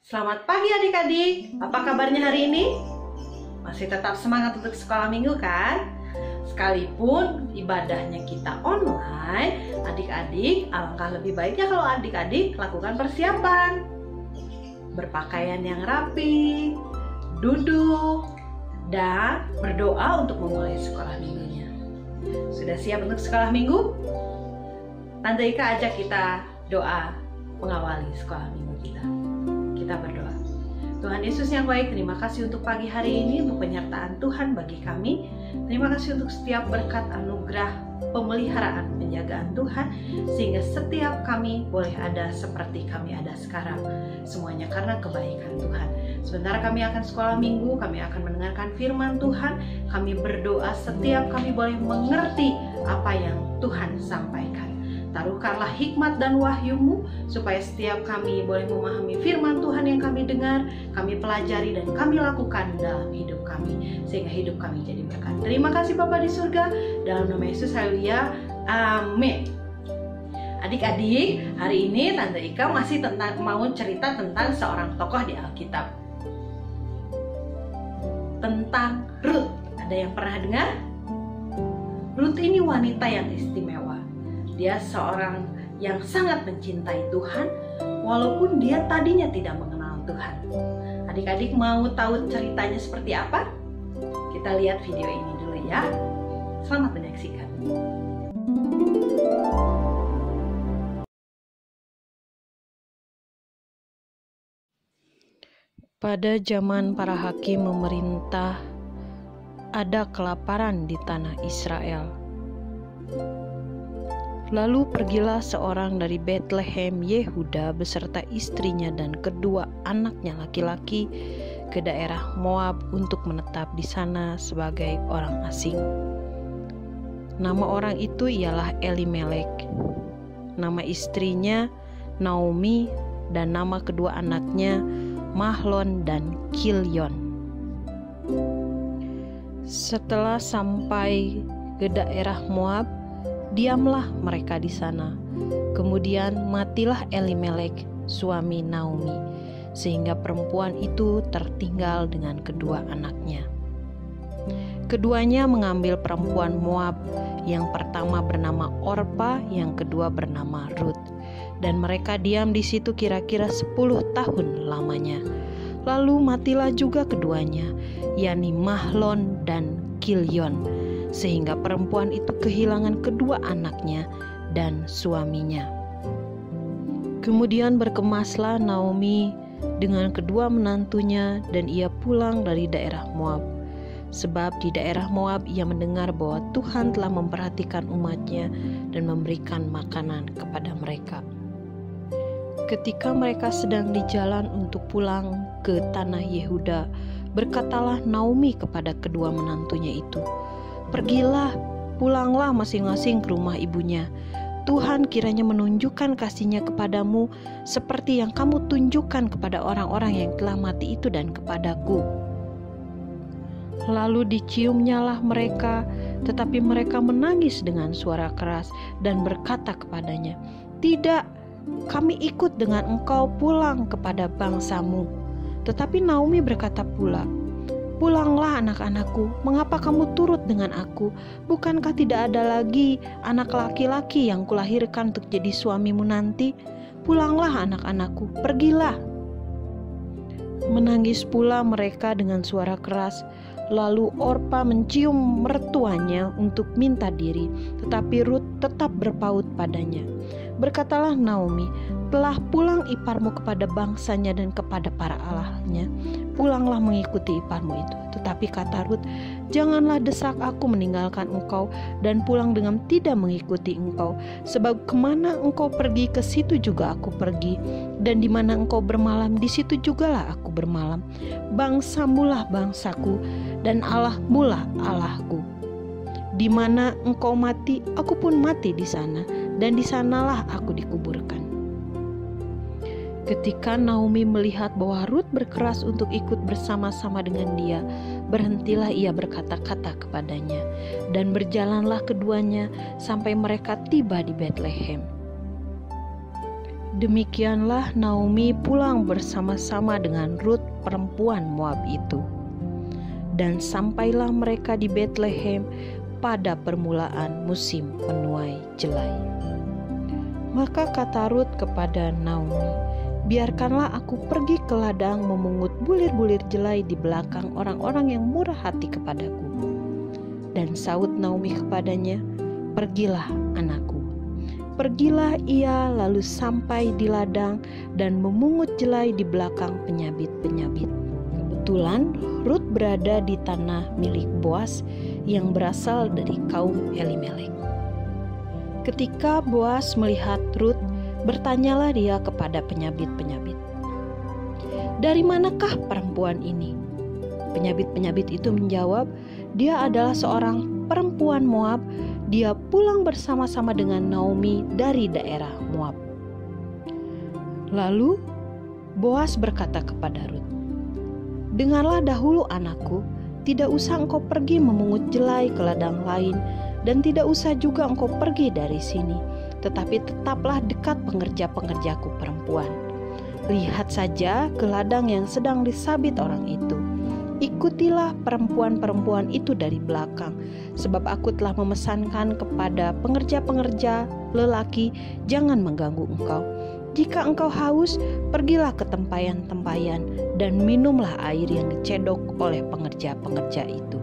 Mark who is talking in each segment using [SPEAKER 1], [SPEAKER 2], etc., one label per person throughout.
[SPEAKER 1] Selamat pagi adik-adik, apa kabarnya hari ini? Masih tetap semangat untuk sekolah minggu kan? Sekalipun ibadahnya kita online, adik-adik alangkah lebih baiknya kalau adik-adik lakukan persiapan. Berpakaian yang rapi, duduk, dan berdoa untuk memulai sekolah minggunya. Sudah siap untuk sekolah minggu? Tante Ika ajak kita doa mengawali sekolah minggu kita. Kita berdoa. Tuhan Yesus yang baik, terima kasih untuk pagi hari ini, untuk penyertaan Tuhan bagi kami. Terima kasih untuk setiap berkat anugerah, pemeliharaan, penjagaan Tuhan, sehingga setiap kami boleh ada seperti kami ada sekarang. Semuanya karena kebaikan Tuhan. Sebentar kami akan sekolah minggu, kami akan mendengarkan firman Tuhan. Kami berdoa setiap kami boleh mengerti apa yang Tuhan sampaikan. Taruhkanlah hikmat dan wahyu-Mu supaya setiap kami boleh memahami firman Tuhan yang kami dengar, kami pelajari dan kami lakukan dalam hidup kami, sehingga hidup kami jadi berkat. Terima kasih Bapa di surga, dalam nama Yesus, haleluya, amin. Adik-adik, hari ini Tante Ika masih mau cerita tentang seorang tokoh di Alkitab, tentang Ruth. Ada yang pernah dengar? Ruth ini wanita yang istimewa. Dia seorang yang sangat mencintai Tuhan, walaupun dia tadinya tidak mengenal Tuhan. Adik-adik mau tahu ceritanya seperti apa? Kita lihat video ini dulu ya. Selamat menyaksikan.
[SPEAKER 2] Pada zaman para hakim memerintah, ada kelaparan di tanah Israel. Lalu pergilah seorang dari Betlehem Yehuda beserta istrinya dan kedua anaknya laki-laki ke daerah Moab untuk menetap di sana sebagai orang asing. Nama orang itu ialah Elimelek, nama istrinya Naomi, dan nama kedua anaknya Mahlon dan Kilyon. Setelah sampai ke daerah Moab, diamlah mereka di sana. Kemudian matilah Elimelek, suami Naomi, sehingga perempuan itu tertinggal dengan kedua anaknya. Keduanya mengambil perempuan Moab, yang pertama bernama Orpa, yang kedua bernama Ruth, dan mereka diam di situ kira-kira 10 tahun lamanya. Lalu matilah juga keduanya, yakni Mahlon dan Kilyon, sehingga perempuan itu kehilangan kedua anaknya dan suaminya. Kemudian berkemaslah Naomi dengan kedua menantunya, dan ia pulang dari daerah Moab. Sebab di daerah Moab ia mendengar bahwa Tuhan telah memperhatikan umatnya dan memberikan makanan kepada mereka. Ketika mereka sedang di jalan untuk pulang ke tanah Yehuda, berkatalah Naomi kepada kedua menantunya itu, "Pergilah, pulanglah masing-masing ke rumah ibunya. Tuhan kiranya menunjukkan kasih-Nya kepadamu seperti yang kamu tunjukkan kepada orang-orang yang telah mati itu dan kepadaku." Lalu diciumnyalah mereka, tetapi mereka menangis dengan suara keras dan berkata kepadanya, "Tidak, kami ikut dengan engkau pulang kepada bangsamu." Tetapi Naomi berkata pula, "Pulanglah anak-anakku, mengapa kamu turut dengan aku? Bukankah tidak ada lagi anak laki-laki yang kulahirkan untuk jadi suamimu nanti? Pulanglah anak-anakku, pergilah." Menangis pula mereka dengan suara keras. Lalu Orpa mencium mertuanya untuk minta diri, tetapi Ruth tetap berpaut padanya. Berkatalah Naomi, "Telah pulang iparmu kepada bangsanya dan kepada para allahnya. Pulanglah mengikuti iparmu itu." Tetapi kata Ruth, "Janganlah desak aku meninggalkan engkau dan pulang dengan tidak mengikuti engkau. Sebab kemana engkau pergi, ke situ juga aku pergi. Dan di mana engkau bermalam, di situ jugalah aku bermalam. Bangsamulah bangsaku, dan Allahmulah Allahku. Di mana engkau mati, aku pun mati di sana, dan di sanalah aku dikuburkan." Ketika Naomi melihat bahwa Ruth berkeras untuk ikut bersama-sama dengan dia, berhentilah ia berkata-kata kepadanya, dan berjalanlah keduanya sampai mereka tiba di Betlehem. Demikianlah Naomi pulang bersama-sama dengan Rut perempuan Moab itu. Dan sampailah mereka di Betlehem pada permulaan musim menuai jelai. Maka kata Rut kepada Naomi, "Biarkanlah aku pergi ke ladang memungut bulir-bulir jelai di belakang orang-orang yang murah hati kepadaku." Dan saut Naomi kepadanya, "Pergilah, anakku." Pergilah ia lalu sampai di ladang dan memungut jelai di belakang penyabit-penyabit. Kebetulan Rut berada di tanah milik Boas yang berasal dari kaum Elimelek. Ketika Boas melihat Rut, bertanyalah dia kepada penyabit-penyabit, "Dari manakah perempuan ini?" Penyabit-penyabit itu menjawab, "Dia adalah seorang perempuan Moab. Dia pulang bersama-sama dengan Naomi dari daerah Moab." Lalu Boas berkata kepada Rut, "Dengarlah dahulu, anakku, tidak usah engkau pergi memungut jelai ke ladang lain, dan tidak usah juga engkau pergi dari sini, tetapi tetaplah dekat pengerja-pengerjaku perempuan. Lihat saja ke ladang yang sedang disabit orang itu. Ikutilah perempuan-perempuan itu dari belakang, sebab aku telah memesankan kepada pengerja-pengerja lelaki, jangan mengganggu engkau. Jika engkau haus, pergilah ke tempayan-tempayan dan minumlah air yang dicedok oleh pengerja-pengerja itu.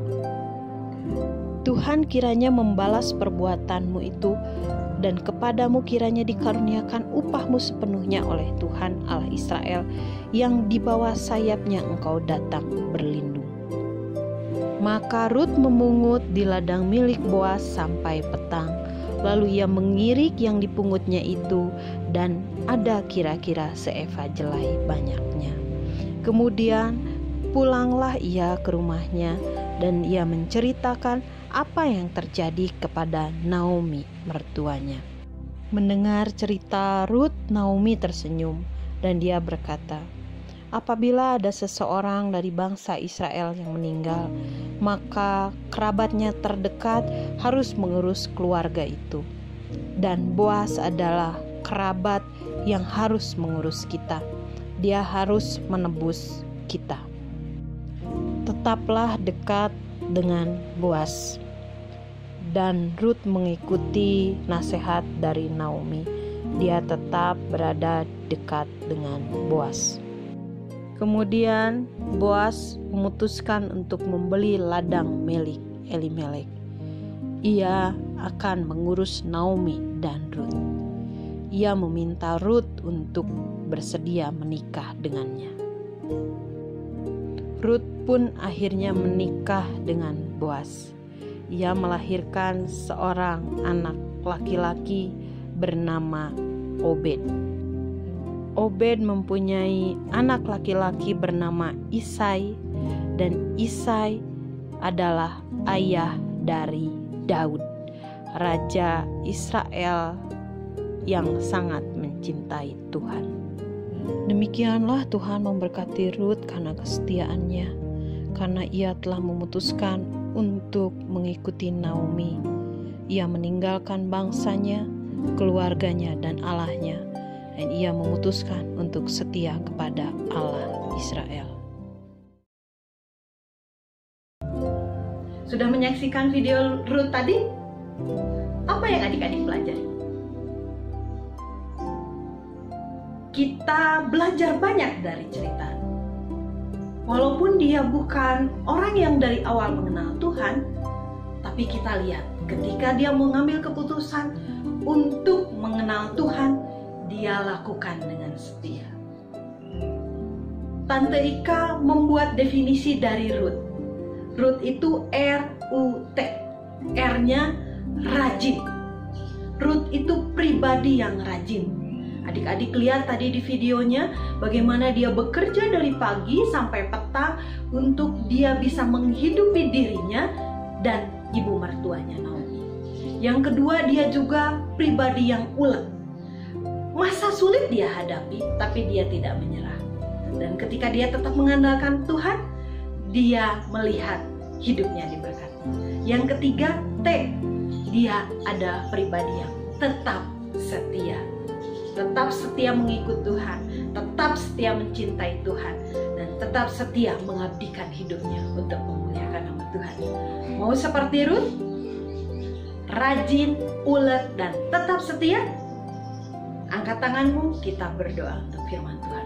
[SPEAKER 2] Tuhan kiranya membalas perbuatanmu itu, dan kepadamu kiranya dikaruniakan upahmu sepenuhnya oleh Tuhan Allah Israel, yang di bawah sayapnya engkau datang berlindung." Maka Rut memungut di ladang milik Boas sampai petang. Lalu ia mengirik yang dipungutnya itu, dan ada kira-kira seeva jelai banyaknya. Kemudian pulanglah ia ke rumahnya, dan ia menceritakan apa yang terjadi kepada Naomi mertuanya. Mendengar cerita Rut, Naomi tersenyum, dan dia berkata, "Apabila ada seseorang dari bangsa Israel yang meninggal, maka kerabatnya terdekat harus mengurus keluarga itu. Dan Boas adalah kerabat yang harus mengurus kita. Dia harus menebus kita. Tetaplah dekat dengan Boas." Dan Rut mengikuti nasihat dari Naomi. Dia tetap berada dekat dengan Boas. Kemudian Boas memutuskan untuk membeli ladang milik Elimelek. Ia akan mengurus Naomi dan Rut. Ia meminta Rut untuk bersedia menikah dengannya. Rut pun akhirnya menikah dengan Boas. Ia melahirkan seorang anak laki-laki bernama Obed. Obed mempunyai anak laki-laki bernama Isai, dan Isai adalah ayah dari Daud, raja Israel yang sangat mencintai Tuhan. Demikianlah Tuhan memberkati Rut karena kesetiaannya, karena ia telah memutuskan untuk mengikuti Naomi. Ia meninggalkan bangsanya, keluarganya, dan Allahnya, dan ia memutuskan untuk setia kepada Allah Israel.
[SPEAKER 1] Sudah menyaksikan video Rut tadi? Apa yang adik-adik pelajari? Kita belajar banyak dari cerita. Walaupun dia bukan orang yang dari awal mengenal Tuhan, tapi kita lihat ketika dia mengambil keputusan untuk mengenal Tuhan, dia lakukan dengan setia. Tante Ika membuat definisi dari Rut. Rut itu R-U-T. R-nya rajin. Rut itu pribadi yang rajin. Adik-adik lihat tadi di videonya bagaimana dia bekerja dari pagi sampai petang untuk dia bisa menghidupi dirinya dan ibu mertuanya Naomi. Yang kedua, dia juga pribadi yang ulet. Masa sulit dia hadapi, tapi dia tidak menyerah. Dan ketika dia tetap mengandalkan Tuhan, dia melihat hidupnya diberkati. Yang ketiga, T, dia ada pribadi yang tetap setia. tetap setia mengikut Tuhan, tetap setia mencintai Tuhan, dan tetap setia mengabdikan hidupnya untuk memuliakan nama Tuhan. Mau seperti Ruth? Rajin, ulet, dan tetap setia? Angkat tanganmu, kita berdoa untuk firman Tuhan.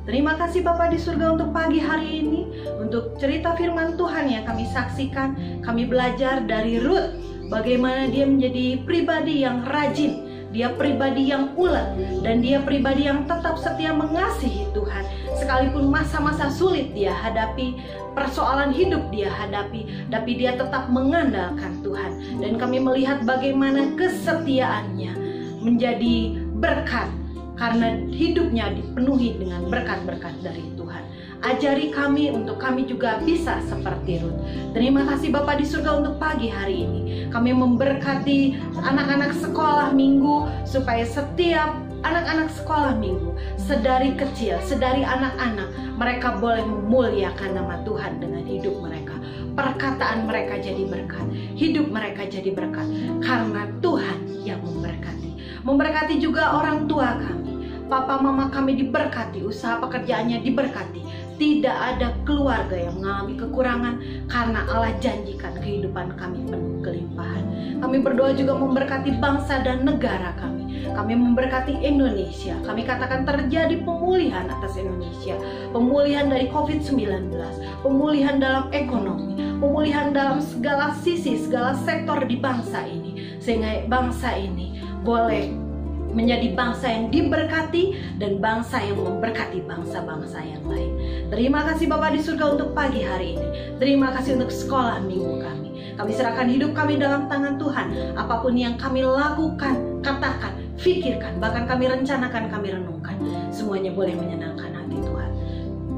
[SPEAKER 1] Terima kasih Bapa di surga untuk pagi hari ini, untuk cerita firman Tuhan yang kami saksikan. Kami belajar dari Ruth, bagaimana dia menjadi pribadi yang rajin, dia pribadi yang ulet, dan dia pribadi yang tetap setia mengasihi Tuhan. Sekalipun masa-masa sulit dia hadapi, persoalan hidup dia hadapi, tapi dia tetap mengandalkan Tuhan. Dan kami melihat bagaimana kesetiaannya menjadi berkat, karena hidupnya dipenuhi dengan berkat-berkat dari Tuhan. Ajari kami untuk kami juga bisa seperti Ruth. Terima kasih Bapa di surga untuk pagi hari ini. Kami memberkati anak-anak sekolah minggu, supaya setiap anak-anak sekolah minggu, sedari kecil, sedari anak-anak, mereka boleh memuliakan nama Tuhan dengan hidup mereka. Perkataan mereka jadi berkat, hidup mereka jadi berkat, karena Tuhan yang memberkati. Memberkati juga orang tua kami. Papa mama kami diberkati, usaha pekerjaannya diberkati. Tidak ada keluarga yang mengalami kekurangan, karena Allah janjikan kehidupan kami penuh kelimpahan. Kami berdoa juga memberkati bangsa dan negara kami. Kami memberkati Indonesia. Kami katakan terjadi pemulihan atas Indonesia. Pemulihan dari COVID-19, pemulihan dalam ekonomi, pemulihan dalam segala sisi, segala sektor di bangsa ini. Sehingga bangsa ini boleh menjadi bangsa yang diberkati dan bangsa yang memberkati bangsa-bangsa yang lain. Terima kasih Bapa di surga untuk pagi hari ini. Terima kasih untuk sekolah minggu kami. Kami serahkan hidup kami dalam tangan Tuhan. Apapun yang kami lakukan, katakan, pikirkan, bahkan kami rencanakan, kami renungkan, semuanya boleh menyenangkan hati Tuhan.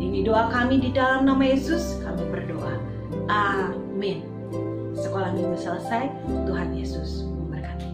[SPEAKER 1] Ini doa kami di dalam nama Yesus, kami berdoa. Amin. Sekolah minggu selesai, Tuhan Yesus memberkati.